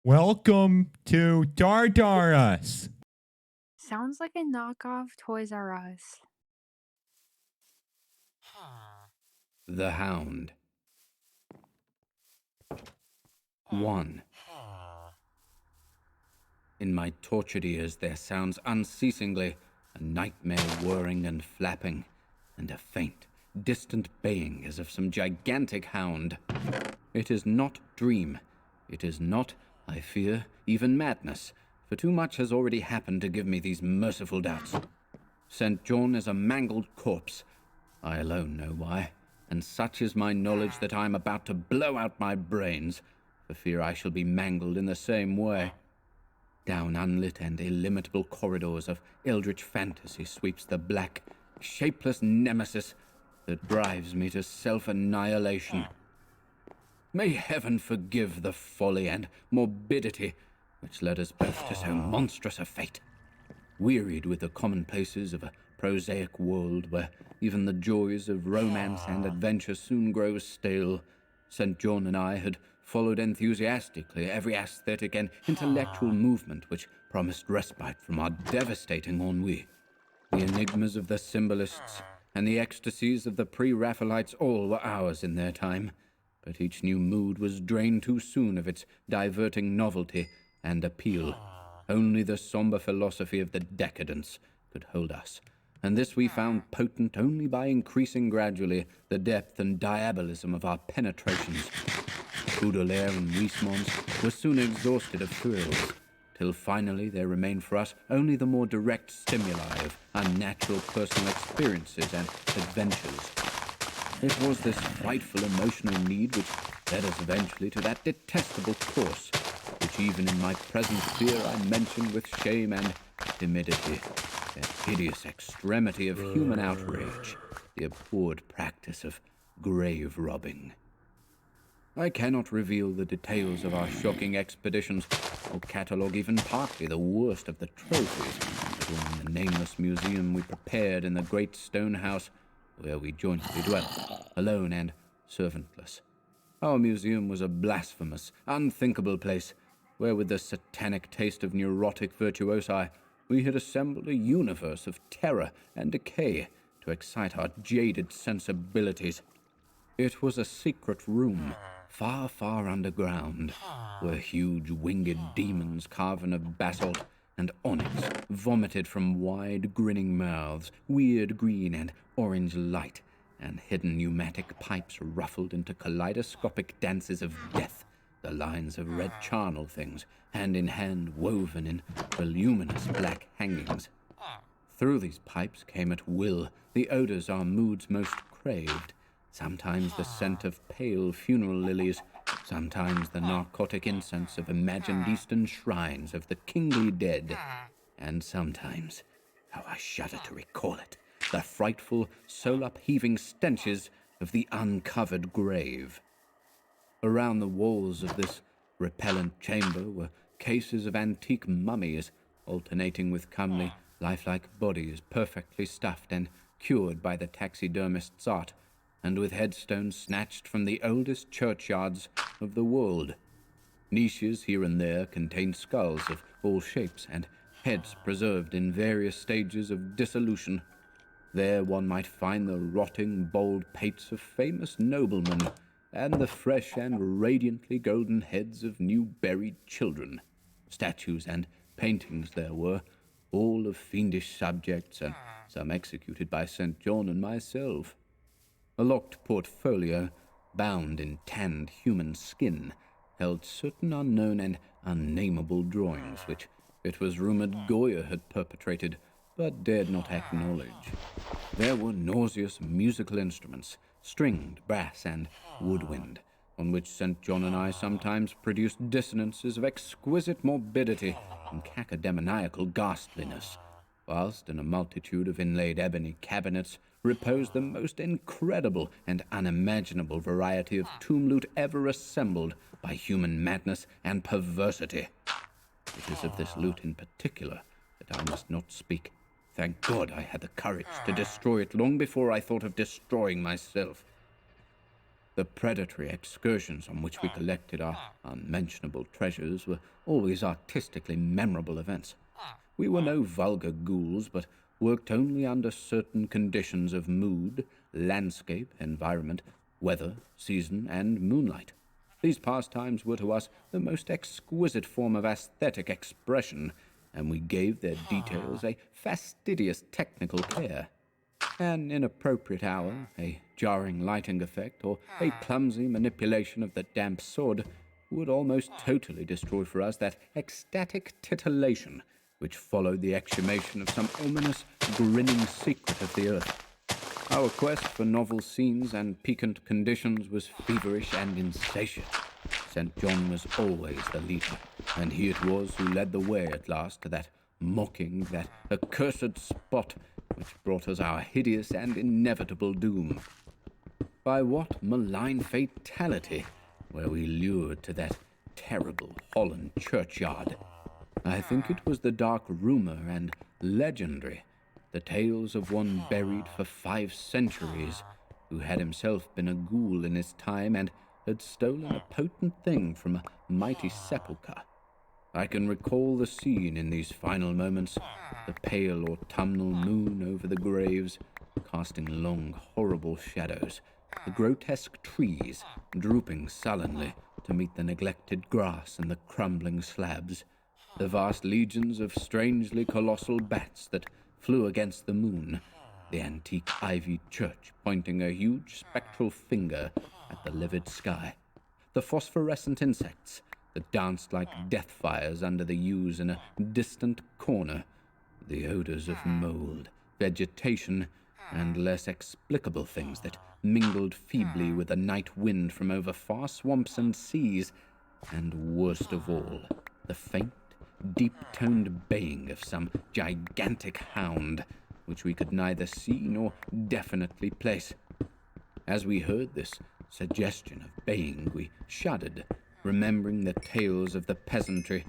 Welcome to Dardarus. Sounds like a knockoff Toys R Us. The Hound. 1. In my tortured ears there sounds unceasingly a nightmare whirring and flapping, and a faint, distant baying as of some gigantic hound. It is not dream. It is not, I fear, even madness, for too much has already happened to give me these merciful doubts. St. John is a mangled corpse. I alone know why, and such is my knowledge that I am about to blow out my brains, for fear I shall be mangled in the same way. Down unlit and illimitable corridors of eldritch fantasy sweeps the black, shapeless nemesis that drives me to self-annihilation. May heaven forgive the folly and morbidity which led us both to so monstrous a fate. Wearied with the commonplaces of a prosaic world where even the joys of romance and adventure soon grow stale, St. John and I had followed enthusiastically every aesthetic and intellectual movement which promised respite from our devastating ennui. The enigmas of the symbolists and the ecstasies of the pre-Raphaelites all were ours in their time, but each new mood was drained too soon of its diverting novelty and appeal. Only the somber philosophy of the decadence could hold us, and this we found potent only by increasing gradually the depth and diabolism of our penetrations. Baudelaire and Huysmans were soon exhausted of thrills, till finally there remained for us only the more direct stimuli of unnatural personal experiences and adventures. It was this frightful emotional need which led us eventually to that detestable course, which even in my present fear I mention with shame and timidity, that hideous extremity of human outrage, the abhorred practice of grave robbing. I cannot reveal the details of our shocking expeditions, or catalogue even partly the worst of the trophies stored in the nameless museum we prepared in the great stone house where we jointly dwelt, alone and servantless. Our museum was a blasphemous, unthinkable place, where with the satanic taste of neurotic virtuosi, we had assembled a universe of terror and decay to excite our jaded sensibilities. It was a secret room, far, far underground, where huge winged demons carven of basalt and onyx vomited from wide grinning mouths, weird green and orange light, and hidden pneumatic pipes ruffled into kaleidoscopic dances of death, the lines of red charnel things, hand in hand woven in voluminous black hangings. Through these pipes came at will the odors our moods most craved, sometimes the scent of pale funeral lilies, sometimes the narcotic incense of imagined Eastern shrines of the kingly dead, and sometimes, how I shudder to recall it, the frightful, soul-upheaving stenches of the uncovered grave. Around the walls of this repellent chamber were cases of antique mummies, alternating with comely, lifelike bodies perfectly stuffed and cured by the taxidermist's art, and with headstones snatched from the oldest churchyards of the world. Niches here and there contained skulls of all shapes and heads preserved in various stages of dissolution. There one might find the rotting, bald pates of famous noblemen, and the fresh and radiantly golden heads of new buried children. Statues and paintings there were, all of fiendish subjects, and some executed by St. John and myself. A locked portfolio, bound in tanned human skin, held certain unknown and unnameable drawings, which it was rumored Goya had perpetrated, but dared not acknowledge. There were nauseous musical instruments, stringed, brass, and woodwind, on which St. John and I sometimes produced dissonances of exquisite morbidity and cacodemoniacal ghastliness, whilst in a multitude of inlaid ebony cabinets reposed the most incredible and unimaginable variety of tomb loot ever assembled by human madness and perversity. It is of this loot in particular that I must not speak. Thank God I had the courage to destroy it long before I thought of destroying myself. The predatory excursions on which we collected our unmentionable treasures were always artistically memorable events. We were no vulgar ghouls, but worked only under certain conditions of mood, landscape, environment, weather, season, and moonlight. These pastimes were to us the most exquisite form of aesthetic expression, and we gave their details a fastidious technical care. An inappropriate hour, a jarring lighting effect, or a clumsy manipulation of the damp sword would almost totally destroy for us that ecstatic titillation which followed the exhumation of some ominous, grinning secret of the earth. Our quest for novel scenes and piquant conditions was feverish and insatiate. St. John was always the leader, and he it was who led the way at last to that mocking, that accursed spot which brought us our hideous and inevitable doom. By what malign fatality were we lured to that terrible Holland churchyard? I think it was the dark rumor and legendary, the tales of one buried for 5 centuries, who had himself been a ghoul in his time and had stolen a potent thing from a mighty sepulchre. I can recall the scene in these final moments, the pale autumnal moon over the graves, casting long, horrible shadows, the grotesque trees drooping sullenly to meet the neglected grass and the crumbling slabs, the vast legions of strangely colossal bats that flew against the moon, the antique ivied church pointing a huge spectral finger at the livid sky, the phosphorescent insects that danced like death fires under the yews in a distant corner, the odors of mold, vegetation, and less explicable things that mingled feebly with the night wind from over far swamps and seas, and worst of all, the faint, deep-toned baying of some gigantic hound, which we could neither see nor definitely place. As we heard this suggestion of baying, we shuddered, remembering the tales of the peasantry,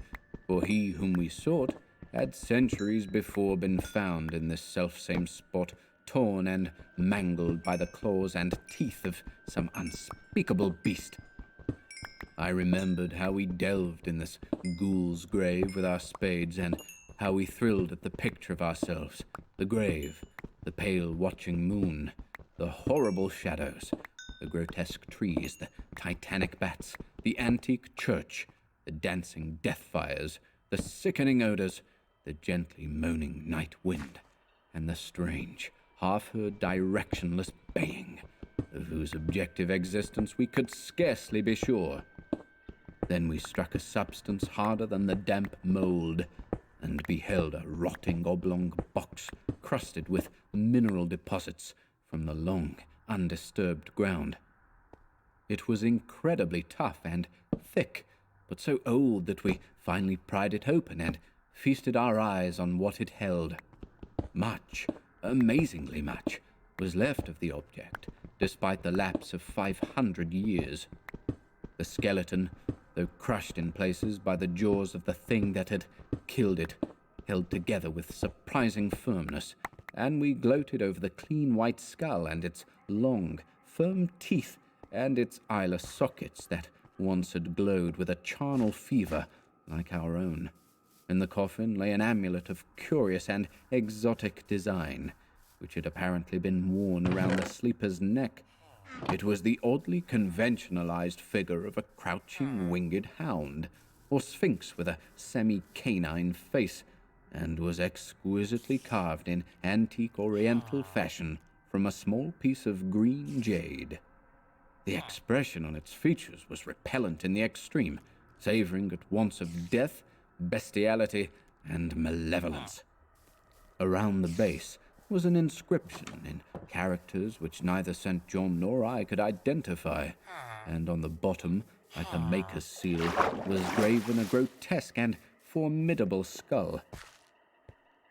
for he whom we sought had centuries before been found in this selfsame spot, torn and mangled by the claws and teeth of some unspeakable beast. I remembered how we delved in this ghoul's grave with our spades, and how we thrilled at the picture of ourselves, the grave, the pale watching moon, the horrible shadows, the grotesque trees, the titanic bats, the antique church, the dancing death fires, the sickening odors, the gently moaning night wind, and the strange, half-heard directionless baying, of whose objective existence we could scarcely be sure. Then we struck a substance harder than the damp mold, and beheld a rotting oblong box crusted with mineral deposits from the long, undisturbed ground. It was incredibly tough and thick, but so old that we finally pried it open and feasted our eyes on what it held. Much, amazingly much, was left of the object, despite the lapse of 500 years. The skeleton, though crushed in places by the jaws of the thing that had killed it, held together with surprising firmness, and we gloated over the clean white skull and its long, firm teeth and its eyeless sockets that once had glowed with a charnel fever like our own. In the coffin lay an amulet of curious and exotic design, which had apparently been worn around the sleeper's neck. It was the oddly conventionalized figure of a crouching winged hound, or sphinx with a semi-canine face, and was exquisitely carved in antique oriental fashion from a small piece of green jade. The expression on its features was repellent in the extreme, savoring at once of death, bestiality, and malevolence. Around the base was an inscription in characters which neither St. John nor I could identify, and on the bottom, like the maker's seal, was graven a grotesque and formidable skull.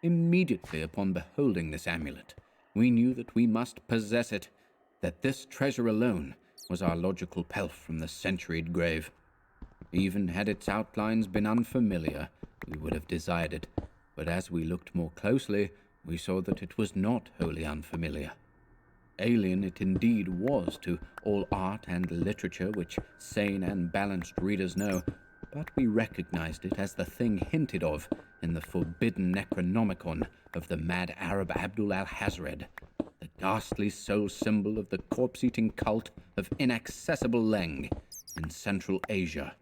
Immediately upon beholding this amulet, we knew that we must possess it, that this treasure alone was our logical pelf from the centuried grave. Even had its outlines been unfamiliar, we would have desired it, but as we looked more closely, we saw that it was not wholly unfamiliar. Alien it indeed was to all art and literature which sane and balanced readers know, but we recognized it as the thing hinted of in the forbidden Necronomicon of the mad Arab Abdul al-Hazred, the ghastly soul symbol of the corpse-eating cult of inaccessible Leng in Central Asia.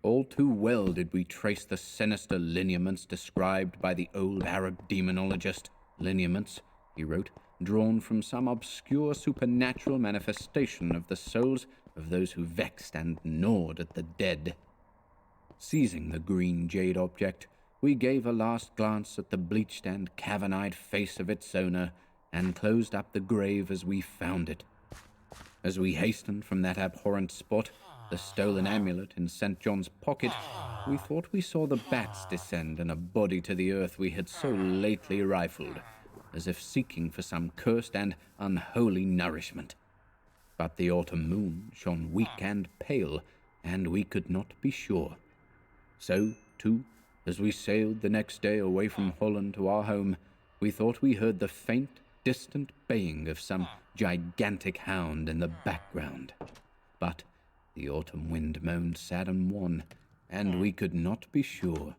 All too well did we trace the sinister lineaments described by the old Arab demonologist. Lineaments, he wrote, drawn from some obscure supernatural manifestation of the souls of those who vexed and gnawed at the dead. Seizing the green jade object, we gave a last glance at the bleached and cavern-eyed face of its owner, and closed up the grave as we found it. As we hastened from that abhorrent spot, the stolen amulet in St. John's pocket, we thought we saw the bats descend in a body to the earth we had so lately rifled, as if seeking for some cursed and unholy nourishment. But the autumn moon shone weak and pale, and we could not be sure. So, too, as we sailed the next day away from Holland to our home, we thought we heard the faint, distant baying of some gigantic hound in the background. But the autumn wind moaned sad and wan, and we could not be sure.